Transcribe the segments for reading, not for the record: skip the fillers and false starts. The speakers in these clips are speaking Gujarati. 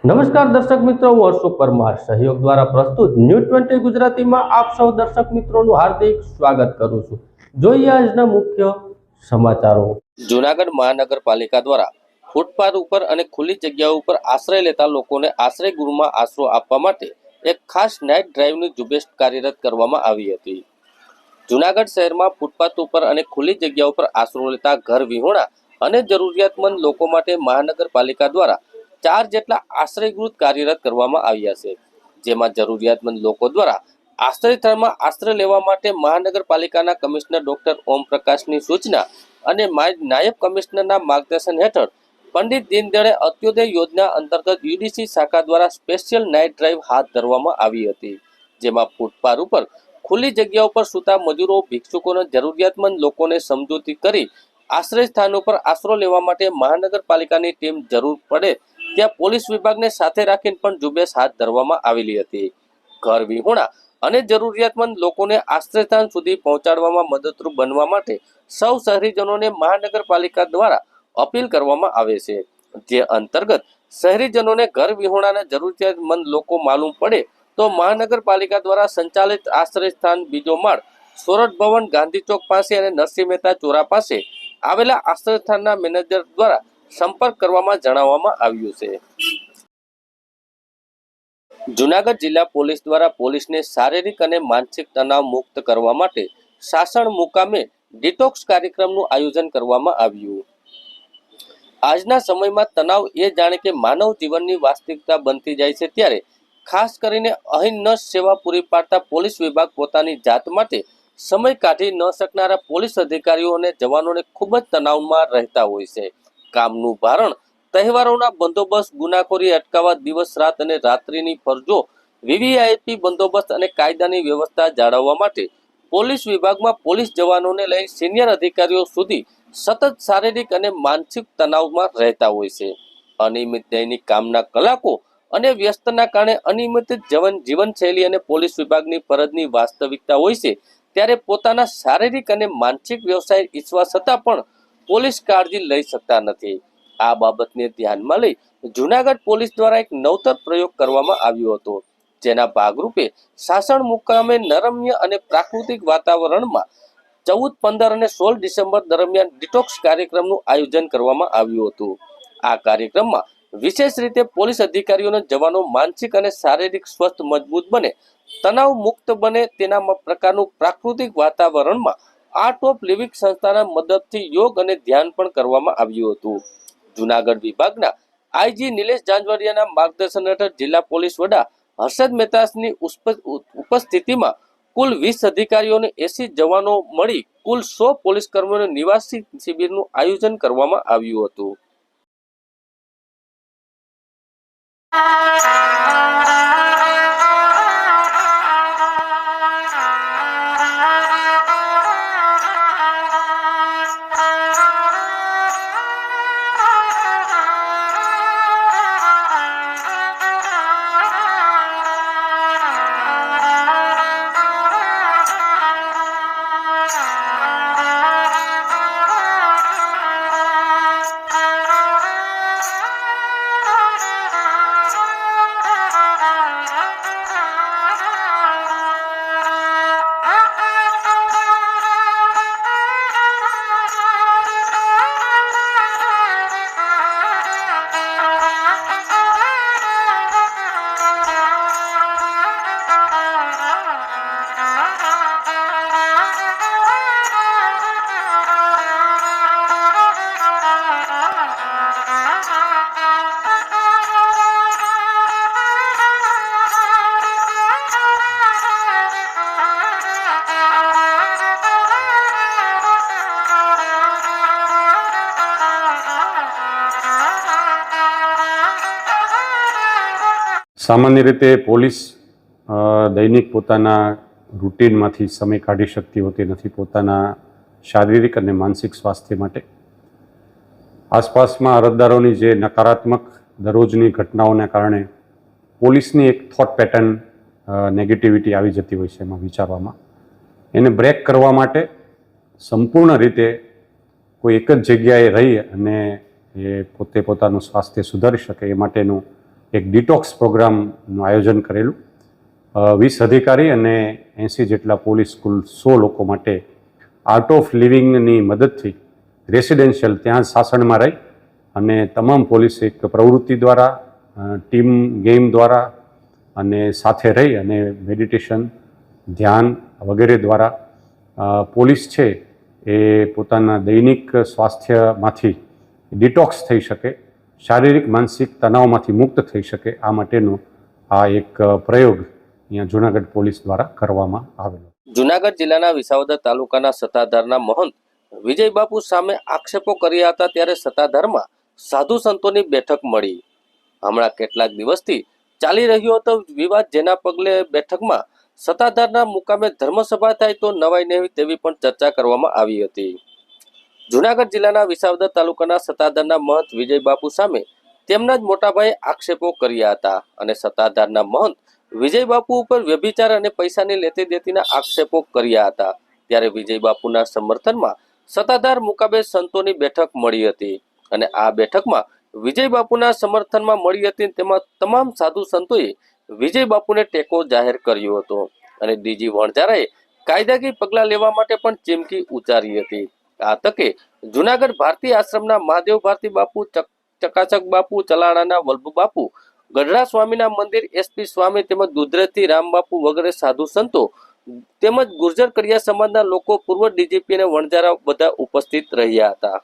નમસ્કાર દર્શક મિત્રો, હું અશોક પરમાર સહયોગ દ્વારા પ્રસ્તુત ન્યૂઝ 20 ગુજરાતીમાં આપ સૌ દર્શક મિત્રોનું હાર્દિક સ્વાગત કરું છું। જોઈએ આજના મુખ્ય સમાચારો। જૂનાગઢ મહાનગરપાલિકા દ્વારા ફૂટપાથ ઉપર અને ખુલ્લી જગ્યાઓ ઉપર આશ્રય લેતા લોકોને આશ્રય ગૃહમાં આશરો આપવા માટે એક ખાસ નાઇટ ડ્રાઈવની ઝુંબેશ કાર્યરત કરવામાં આવી હતી। જૂનાગઢ શહેરમાં ફૂટપાથ ઉપર અને ખુલ્લી જગ્યાઓ પર આશરો લેતા ઘર વિહોણા અને જરૂરિયાતમંદ લોકો માટે મહાનગરપાલિકા દ્વારા 4 જેટલા આશ્રયગૃહ કાર્યરત કરવામાં આવ્યા છે, જેમાં જરૂરિયાતમંદ લોકો દ્વારા આશ્રય સ્થળમાં આશ્રય લેવા માટે મહાનગરપાલિકાના કમિશનર ડોક્ટર ઓમ પ્રકાશની સૂચના અને નાયબ કમિશનરના માર્ગદર્શન હેઠળ પંડિત દીનદયાળ અંત્યોદય યોજના અંતર્ગત યુડીસી શાખા દ્વારા સ્પેશિયલ નાઇટ ડ્રાઈવ હાથ ધરવામાં આવી હતી, જેમાં ફૂટપાથ ઉપર ખુલ્લી જગ્યાઓ પર સૂતા મજૂરો, ભિક્ષુકોને જરૂરિયાતમંદ લોકોને સમજૂતી કરી આશ્રય સ્થાનો પર આશરો લેવા માટે મહાનગરપાલિકાની ટીમ જરૂર પડે ત્યાં પોલીસ વિભાગને સાથે રાખીને પણ ઝુંબેશ હાથ ધરવામાં આવેલી હતી। ઘર વિહોણા અને જરૂરિયાતમંદ લોકોને આશ્રયસ્થાન સુધી પહોંચાડવામાં મદદરૂપ બનવા માટે સૌ શહેરીજનોને મહાનગરપાલિકા દ્વારા અપીલ કરવામાં આવે છે, જે અંતર્ગત શહેરીજનોને ઘર વિહોણાના જરૂરિયાતમંદ લોકો માલુમ પડે તો મહાનગરપાલિકા દ્વારા સંચાલિત આશ્રય સ્થાન બીજો માળ, સોરઠ ભવન, ગાંધી ચોક પાસે અને નરસિંહ મહેતા ચોરા પાસે આવેલા આશ્રય સ્થાનના મેનેજર દ્વારા સંપર્ક કરવામાં જણાવવામાં આવ્યું છે। જૂનાગઢ જિલ્લા પોલીસ દ્વારા પોલીસને શારીરિક અને માનસિક તણાવ મુક્ત કરવા માટે સાસણ મુકામે ડિટોક્સ કાર્યક્રમનું આયોજન કરવામાં આવ્યું। આજના સમયમાં તણાવ એ જાણે કે માનવ જીવનની વાસ્તવિકતા બનતી જાય છે, ત્યારે ખાસ કરીને અહિંસક સેવા પૂરી પાડતા પોલીસ વિભાગ પોતાની જાત માટે સમય કાઢી ન શકનારા પોલીસ અધિકારીઓ અને જવાનોને ખૂબ જ તણાવમાં રહેતા હોય છે। કામનું ભારણ, તહેવારોના બંદોબસ્ત, ગુનાખોરી અટકાવવા દિવસ રાત અને રાત્રિની ફરજો, વીવીઆઈપી બંદોબસ્ત અને કાયદાની વ્યવસ્થા જાળવવા માટે પોલીસ વિભાગમાં પોલીસ જવાનોને લઈ સિનિયર અધિકારીઓ સુધી સતત શારીરિક અને માનસિક તણાવમાં રહેતા હોય છે। અનિયમિત દૈનિક કામના કલાકો અને વ્યસ્તના કારણે અનિયમિત જીવનશૈલી અને પોલીસ વિભાગની ફરજની વાસ્તવિકતા હોય છે, ત્યારે પોતાના શારીરિક અને માનસિક વ્યવસાય ઈચ્છવા છતાં પણ પોલીસ કાળજી લઈ શકતા નથી। આ બાબતને ધ્યાનમાં લઈ જૂનાગઢ પોલીસ દ્વારા એક નવતર પ્રયોગ કરવામાં આવ્યો હતો, જેના ભાગરૂપે સાસણ મુકામે નરમ્ય અને પ્રાકૃતિક વાતાવરણમાં 14, 15 અને 16 ડિસેમ્બર દરમિયાન ડિટોક્સ કાર્યક્રમનું આયોજન કરવામાં આવ્યું હતું। આ કાર્યક્રમમાં વિશેષ રીતે પોલીસ અધિકારીઓ અને જવાનો માનસિક અને શારીરિક સ્વસ્થ મજબૂત બને, તણાવ મુક્ત બને તેના પ્રકારનું પ્રાકૃતિક વાતાવરણમાં આર્ટ ઓફ લિવિંગ સંસ્થાના મદદથી યોગ અને ધ્યાન પણ કરવામાં આવ્યું હતું। જૂનાગઢ વિભાગના આઈજી નિલેશ જાંજવાડિયાના માર્ગદર્શન હેઠળ જિલ્લા પોલીસ વડા હર્ષદ મહેતાની ઉપસ્થિતિમાં કુલ 20 અધિકારીઓ અને 80 જવાનો મળી કુલ 100 પોલીસ કર્મીઓને નિવાસી શિબિરનું આયોજન કરવામાં આવ્યું હતું। સામાન્ય રીતે પોલીસ દૈનિક પોતાના રૂટીનમાંથી સમય કાઢી શકતી હોતી નથી પોતાના શારીરિક અને માનસિક સ્વાસ્થ્ય માટે। આસપાસમાં અરજદારોની જે નકારાત્મક દરરોજની ઘટનાઓના કારણે પોલીસની એક થોટ પેટર્ન નેગેટિવિટી આવી જતી હોય છે એમાં વિચારવામાં, એને બ્રેક કરવા માટે સંપૂર્ણ રીતે કોઈ એક જ જગ્યાએ રહી અને એ પોતે પોતાનું સ્વાસ્થ્ય સુધારી શકે એ માટેનું એક ડિટોક્સ પ્રોગ્રામનું આયોજન કરેલું. 20 અધિકારી અને 80 જેટલા પોલીસ, કુલ 100 લોકો માટે આર્ટ ઓફ લિવિંગની મદદથી રેસિડેન્શિયલ ત્યાં સાસણમાં રહી અને તમામ પોલીસ એક પ્રવૃત્તિ દ્વારા, ટીમ ગેમ દ્વારા અને સાથે રહી અને મેડિટેશન, ધ્યાન વગેરે દ્વારા પોલીસ છે એ પોતાના દૈનિક સ્વાસ્થ્યમાંથી ડિટોક્સ થઈ શકે, શારીરિક માનસિક તણાવમાંથી મુક્ત થઈ શકે, આ માટેનો આ એક પ્રયોગ અહીંયા જૂનાગઢ પોલીસ દ્વારા કરવામાં આવેલો. જૂનાગઢ જિલ્લાના વિસાવદર તાલુકાના સત્તાધારના મહંત વિજય બાપુ સામે આક્ષેપો કર્યા હતા, ત્યારે સત્તાધારમાં સાધુ સંતોની બેઠક મળી. હમણાં કેટલાક દિવસથી ચાલી રહ્યો હતો વિવાદ, જેના પગલે બેઠકમાં સત્તાધારના મુકામે ધર્મસભા થાય તો નવાઈ નહીં તેવી પણ ચર્ચા કરવામાં આવી હતી. જૂનાગઢ જિલ્લાના વિસાવદર તાલુકાના સત્તાધારના મહંત વિજય બાપુ સામે તેમના જ મોટાભાઈએ આક્ષેપો કર્યા હતા અને સત્તાધારના મહંત વિજય બાપુ ઉપર વ્યભિચાર અને પૈસાની લેતી દેતીના આક્ષેપો કર્યા હતા. ત્યારે વિજય બાપુના સમર્થનમાં સત્તાધાર મુકામે સંતોની બેઠક મળી હતી અને આ બેઠકમાં વિજય બાપુના સમર્થનમાં મળી હતી. તેમાં તમામ સાધુ સંતોએ વિજય બાપુને ટેકો જાહેર કર્યો હતો અને ડીજી વણઝારાએ કાયદાકીય પગલાં લેવા માટે પણ ચીમકી ઉચ્ચારી હતી. આ તકે જૂનાગઢ ભારતી આશ્રમના મહાદેવ ભારતી બાપુ, ચકાચક બાપુ, ચલાણાના વલ્લભ બાપુ, ગઢડા સ્વામીના મંદિર એસપી સ્વામી તેમજ દુધરેજથી રામબાપુ વગેરે સાધુ સંતો તેમજ ગુર્જર કડિયા સમાજના લોકો, પૂર્વ ડીજીપી અને વણઝારા બધા ઉપસ્થિત રહ્યા હતા.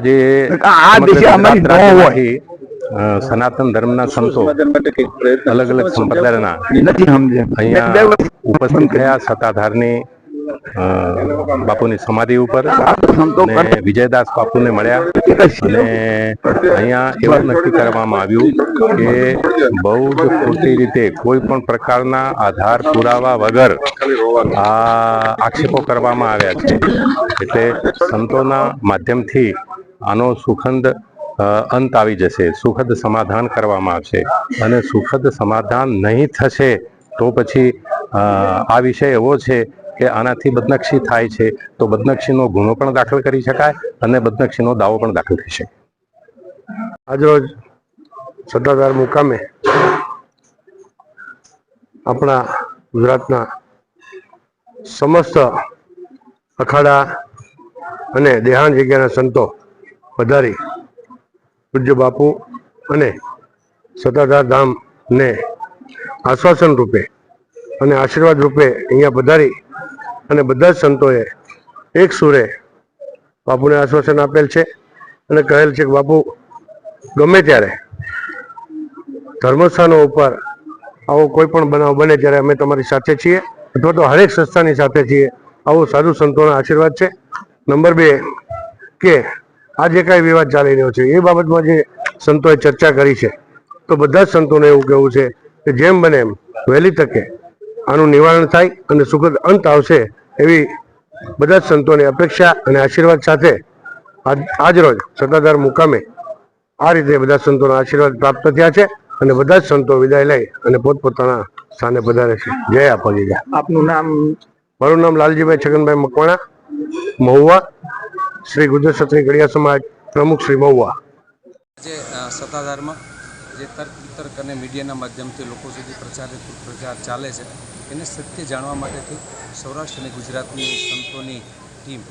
આજે સનાતન ધર્મના સંતો અલગ અલગ સંપ્રદાયના અહીંયા ઉપસ્થિત થયા. સત્તાધારની બાપુની સમાધિ ઉપર અને વિજયદાસ બાપુને મળ્યા અને અહીંયા એવું નક્કી કરવામાં આવ્યું કે બહુ જ ખોટી રીતે કોઈ પણ પ્રકારના આધાર પુરાવા વગર આ આક્ષેપો કરવામાં આવ્યા છે. એટલે સંતોના માધ્યમથી આનો સુખદ અંત આવી જશે, સુખદ સમાધાન કરવામાં આવશે અને સુખદ સમાધાન નહીં થશે તો પછી આ વિષય એવો છે કે આનાથી બદનક્ષી થાય છે તો બદનક્ષીનો ગુનો પણ દાખલ કરી શકાય અને બદનક્ષીનો દાવો પણ દાખલ થઈ શકે. આજરોજ સત્તાધાર મુકામે આપણા ગુજરાતના સમસ્ત અખાડા અને દેહાંત જગ્યાના સંતો પધારી પૂજ્ય બાપુ અને સત્તાધાર ધામને આશ્વાસન રૂપે અને આશીર્વાદ રૂપે અહીંયા પધારી અને બધા જ સંતોએ એક સુરે બાપુને આશ્વાસન આપેલ છે અને કહેલ છે કે બાપુ ગમે ત્યારે ધર્મસ્થાનો ઉપર આવો કોઈ પણ બનાવ બને ત્યારે અમે તમારી સાથે છીએ અથવા તો હરેક સંસ્થાની સાથે છીએ, આવો સાધુ સંતોના આશીર્વાદ છે. નંબર 2 કે આ જે કાંઈ વિવાદ ચાલી રહ્યો છે એ બાબતમાં જે સંતોએ ચર્ચા કરી છે તો બધા જ સંતોને એવું કહેવું છે કે જેમ બને એમ વહેલી તકે આનું નિવારણ થાય અને સુખદ અંત આવશે એવી બધા જ સંતોની અપેક્ષા અને આશીર્વાદ સાથે આજરોજ સત્તાધાર મુકામે આ રીતે બધા સંતોના આશીર્વાદ પ્રાપ્ત થયા છે અને બધા જ સંતો વિદાય લઈ અને પોતપોતાના સ્થાને પધારે છે. જય આપા. આપનું નામ? મારું નામ લાલજીભાઈ છગનભાઈ મકવાણા, મહુવા, શ્રી ગુજરાત ક્ષત્રિય કડિયા સમાજ પ્રમુખ શ્રી મહુવા. આજે સત્તાધારમાં જે તર્ક વિતર્ક અને મીડિયાના માધ્યમથી લોકો સુધી પ્રચાર ચાલે છે એને સત્ય જાણવા માટેથી સૌરાષ્ટ્ર અને ગુજરાતની સંતોની ટીમ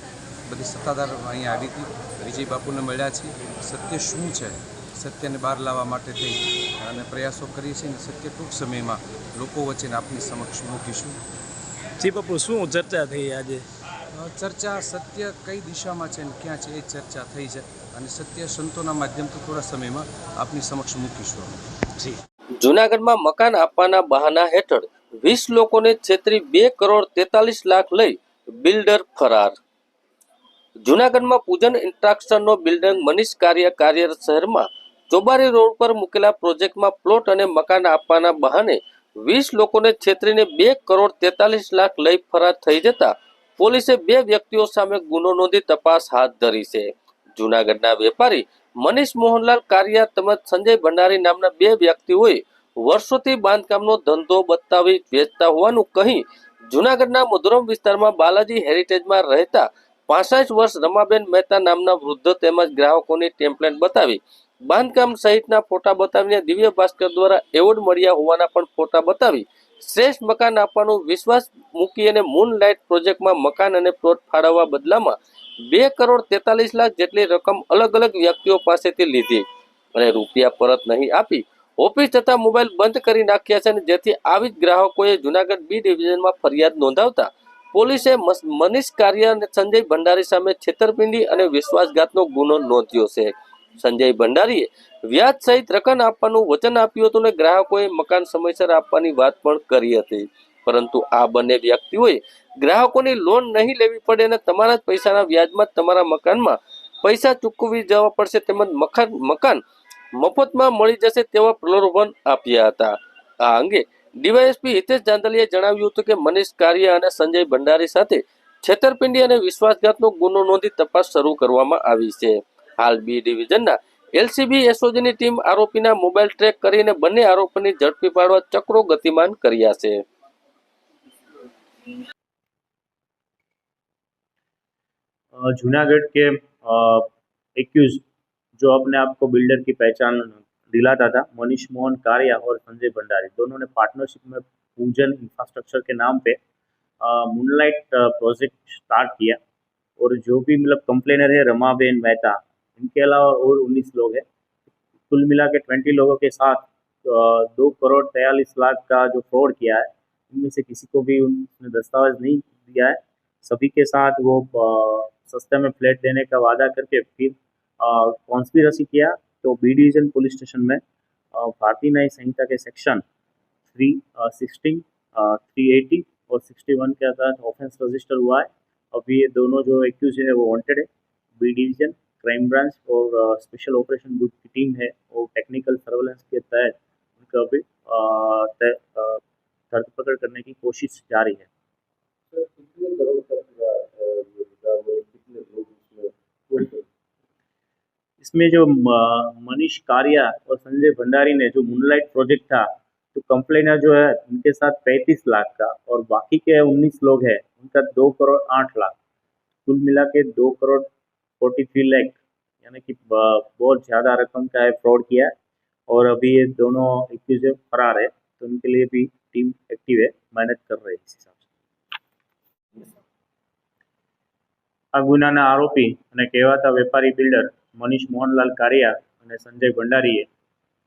બધી સત્તાધાર અહીંયા આવી હતી. વિજય બાપુને મળ્યા છીએ, સત્ય શું છે સત્યને બહાર લાવવા માટે થઈ અને પ્રયાસો કરીએ છીએ અને સત્ય ટૂંક સમયમાં લોકો વચ્ચેને આપની સમક્ષ મૂકીશું. જી બાપુ, શું ચર્ચા થઈ આજે? ચર્ચા સત્ય કઈ દિશામાં છે અને ક્યાં છે એ ચર્ચા થઈ છે અને સત્ય સંતોના માધ્યમથી થોડા સમયમાં આપની સમક્ષ મૂકીશું. જી. જૂનાગઢમાં મકાન આપવાના બહાના હેઠળ 20 લોકોને છેતરી 2,43,00,000 લઈ બિલ્ડર ફરાર. જૂનાગઢમાં પૂજન ઇન્ફ્રાસ્ટ્રક્ચરનો બિલ્ડર મનીષ કાર્યરત શહેરમાં ચોબારી રોડ પર મૂકેલા પ્રોજેક્ટમાં પ્લોટ અને મકાન આપવાના બહાને 20 લોકોને છેતરીને 2,43,00,000 લઈ ફરાર થઈ જતા પોલીસે 2 વ્યક્તિઓ સામે ગુનો નોંધી તપાસ હાથ ધરી છે. જૂનાગઢના વેપારી મનીષ મોહનલાલ કારિયા તેમજ સંજય ભંડારી નામના 2 વ્યક્તિઓએ વર્ષોથી બાંધકામનો ધંધો બતાવી વેચતા હોવાનું કહી જૂનાગઢના મધુરમ વિસ્તારમાં બાલાજી હેરિટેજમાં રહેતા 65 વર્ષ રમાબેન મહેતા નામના વૃદ્ધ તેમજ ગ્રાહકોની ટેમ્પલેટ બતાવી બાંધકામ સહિતના ફોટા બતાવીને દિવ્ય ભાસ્કર દ્વારા એવોર્ડ મળ્યા હોવાના પણ ફોટા બતાવી શ્રેષ્ઠ મકાન આપવાનો વિશ્વાસ મૂકી અને મૂનલાઇટ પ્રોજેક્ટમાં મકાન અને પ્લોટ ફાળવવા બદલામાં 2,43 લાખ જેટલી રકમ અલગ અલગ વ્યક્તિઓ પાસેથી લીધી અને રૂપિયા પરત નહીં આપી ઓફિસ તથા મોબાઈલ બંધ કરી નાખ્યા છે અને જેથી આવી જ ગ્રાહકોએ જુનાગઢ બી ડિવિઝનમાં ફરિયાદ નોંધાવતા પોલીસે મનીષ કારિયા અને સંજય ભંડારી સામે છેતરપિંડી અને વિશ્વાસઘાતનો ગુનો નોંધ્યો છે. સંજય ભંડારીએ વ્યાજ સહિત રકમ આપવાનું વચન આપ્યું હતું અને ગ્રાહકોએ મકાન સમયસર આપવાની વાત પણ કરી હતી, પરંતુ આ બંને વ્યક્તિઓએ ગ્રાહકોની લોન નહીં લેવી પડે અને તમારા જ પૈસાના વ્યાજમાં તમારા મકાનમાં પૈસા ચૂકવી જવા પડશે તેમજ મકાન મફતમાં મળી જશે તેવા પ્રલોભન આપ્યા હતા. આ અંગે ડીવાયએસપી હિતેશ જાંદલિયાએ જણાવ્યું હતું કે મનીષ કારિયા અને સંજય ભંડારી સાથે છેતરપિંડી અને વિશ્વાસઘાતનો ગુનો નોંધી તપાસ શરૂ કરવામાં આવી છે. હાલ બી ડિવિઝનના એલસીબી એસઓજીની ટીમ આરોપીના મોબાઈલ ટ્રેક કરીને બંને આરોપીને ઝડપી પાડવા ચક્રો ગતિમાન કર્યા છે. जूनागढ़ के एक्यूज जो अपने आप को बिल्डर की पहचान दिलाता था, मनीष मोहन कारिया और संजय भंडारी, दोनों ने पार्टनरशिप में पूजन इंफ्रास्ट्रक्चर के नाम पे मूनलाइट प्रोजेक्ट स्टार्ट किया और जो भी मतलब कंप्लेनर है रमाबेन मेहता, इनके अलावा और 19 लोग हैं, कुल मिला के 20 लोगों के साथ 2,43 लाख का जो फ्रॉड किया है, इनमें से किसी को भी उन्होंने दस्तावेज नहीं दिया है. सभी के साथ वो सस्ते में फ्लैट देने का वादा करके फिर कॉन्स्पिरेसी किया. तो बी डिवीजन पुलिस स्टेशन में भारतीय न्याय संहिता के सेक्शन 360, 380 और 61 के तहत ऑफेंस रजिस्टर हुआ है. अभी ये दोनों जो एक्यूज है वो वांटेड है. बी डिवीजन, क्राइम ब्रांच और स्पेशल ऑपरेशन ग्रुप की टीम है और टेक्निकल सर्वेलेंस के तहत उनका अभी धरपकड़ करने की कोशिश जारी है. इसमें जो मनीष कारिया और संजय भंडारी ने जो मूनलाइट प्रोजेक्ट था, तो कंप्लेनर जो है उनके साथ 35 लाख का और बाकी के 19 लोग हैं उनका 2,08,00,000, कुल मिला के 2,43 लाख, यानी कि बहुत ज़्यादा रकम का है फ्रॉड किया है. और अभी ये दोनों एक्यूज फरार है, तो उनके लिए भी टीम एक्टिव है, मेहनत कर रही है. इस हिसाब से આ ગુનાના આરોપી અને કહેવાતા વેપારી બિલ્ડર મનીષ મોહનલાલ કારિયા અને સંજય ભંડારીએ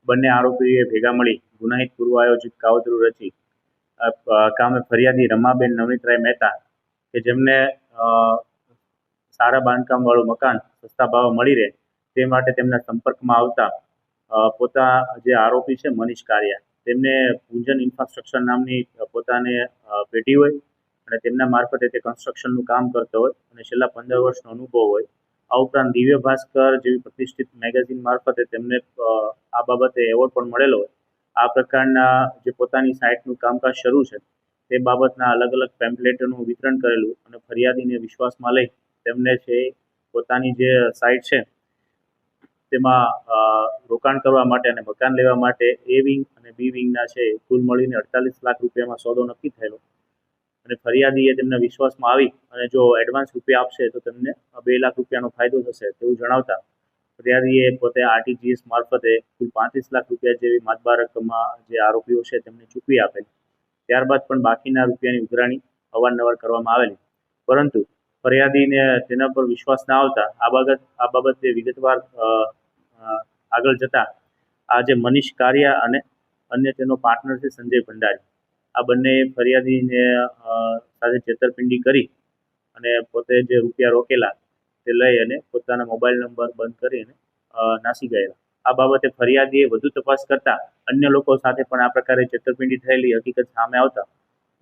બંને આરોપીએ ભેગા મળી ગુનાહિત પૂર્વ આયોજિત કાવતરું રચી કામે ફરિયાદી રમાબેન નવનીતરાય મહેતા કે જેમને સારા બાંધકામવાળું મકાન સસ્તા ભાવે મળી રહે તે માટે તેમના સંપર્કમાં આવતા પોતા જે આરોપી છે મનીષ કારિયા તેમને પૂજન ઇન્ફ્રાસ્ટ્રક્ચર નામની પોતાને પેઢી હોય અને તેમના મારફતે તે કન્સ્ટ્રક્શનનું કામ કરતો હોય અને છેલ્લા 15 વર્ષનો અનુભવ હોય. આ ઉપરાંત દિવ્ય ભાસ્કર જેવી પ્રતિષ્ઠિત મેગેઝિન મારફતે તેમને આ બાબતે એવોર્ડ પણ મળેલો હોય. આ પ્રકારના જે પોતાની સાઇટનું કામકાજ શરૂ છે તે બાબતના અલગ અલગ પેમ્પલેટોનું વિતરણ કરેલું અને ફરિયાદીને વિશ્વાસમાં લઈ તેમને છે પોતાની જે સાઇટ છે તેમાં રોકાણ કરવા માટે અને મકાન લેવા માટે એ વિંગ અને બી વિંગના છે કુલ મળીને 48 લાખ રૂપિયામાં સોદો નક્કી થયેલો અને ફરિયાદીએ તેમના વિશ્વાસમાં આવી અને જો એડવાન્સ રૂપિયા આપશે તો તેમને 2 લાખ રૂપિયાનો ફાયદો થશે તેવું જણાવતા ફરિયાદીએ પોતે આરટીજીએસ મારફતે કુલ 35 લાખ રૂપિયા જેવી માતબાર રકમમાં જે આરોપીઓ છે તેમને ચૂકવી આપેલી. ત્યારબાદ પણ બાકીના રૂપિયાની ઉઘરાણી અવારનવાર કરવામાં આવેલી, પરંતુ ફરિયાદીને તેના પર વિશ્વાસ ના આવતા આ બાબતે વિગતવાર આગળ જતા આ જે મનીષ કારિયા અને અન્ય તેનો પાર્ટનર છે સંજય ભંડારી, આ બંને ફરિયાદીને સાથે છેતરપિંડી કરી અને પોતે જે રૂપિયા રોકેલા તે લઈ અને પોતાના મોબાઈલ નંબર બંધ કરી અને નાસી ગયેલા. આ બાબતે ફરિયાદીએ વધુ તપાસ કરતા અન્ય લોકો સાથે પણ આ પ્રકારે છેતરપિંડી થયેલી હકીકત સામે આવતા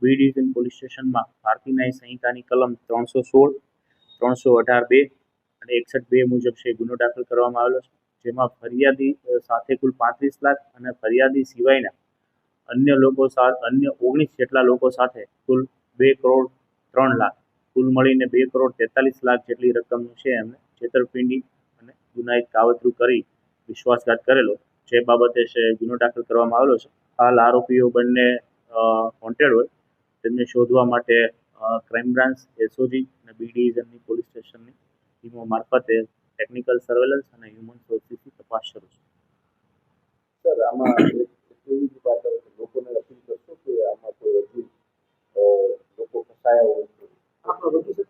બી ડિવિઝન પોલીસ સ્ટેશનમાં ભારતીય ન્યાય સંહિતાની કલમ 316, 318(2) અને 61(2) મુજબ છે ગુનો દાખલ કરવામાં આવેલો છે, જેમાં ફરિયાદી સાથે કુલ 35 લાખ અને ફરિયાદી સિવાયના અન્ય 19 જેટલા લોકો સાથે કુલ 2,03,00,000, કુલ મળીને 2,43,00,000 જેટલી રકમનું છે એમને છેતરપિંડી અને ગુનાહિત કાવતરું કરી વિશ્વાસઘાત કરેલો, જે બાબતે છે ગુનો દાખલ કરવામાં આવેલો છે. હાલ આરોપીઓ બંને વોન્ટેડ હોય તેમને શોધવા માટે ક્રાઇમ બ્રાન્ચ, એસઓજી અને બી ડિવિઝનની પોલીસ સ્ટેશનની ટીમો મારફતે ટેકનિકલ સર્વેલન્સ અને હ્યુમન સોર્સિસની તપાસ શરૂ છે.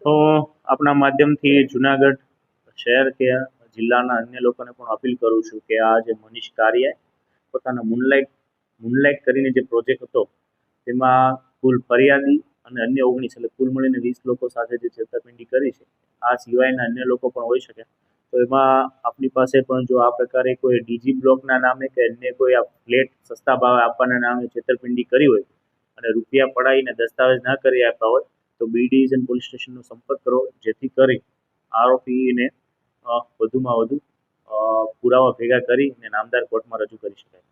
તો આપણા માધ્યમથી જુનાગઢ શહેર કે જિલ્લાના અન્ય લોકોને પણ અપીલ કરું છું કે આ જે મનીષ કારિયા પોતાના મૂનલાઇટ કરીને જે પ્રોજેક્ટ હતો તેમાં કુલ ફરિયાદી અને અન્ય 19 એટલે કુલ મળીને 20 લોકો સાથે જે છેતરપિંડી કરી છે. આ સિવાયના અન્ય લોકો પણ હોઈ શકે. તો એમાં આપણી પાસે પણ જો આ પ્રકારે કોઈ ડીજી બ્લોકના નામે કે અન્ય કોઈ આ ફ્લેટ સસ્તા ભાવે આપવાના નામે છેતરપિંડી કરી હોય અને રૂપિયા પડાવીને દસ્તાવેજ ના કરી આપ્યા હોય તો બી ડિવિઝન પોલીસ સ્ટેશનનો સંપર્ક કરો, જેથી કરી આરોપીને વધુમાં વધુ પુરાવા ભેગા કરી અને નામદાર કોર્ટમાં રજૂ કરી શકાય.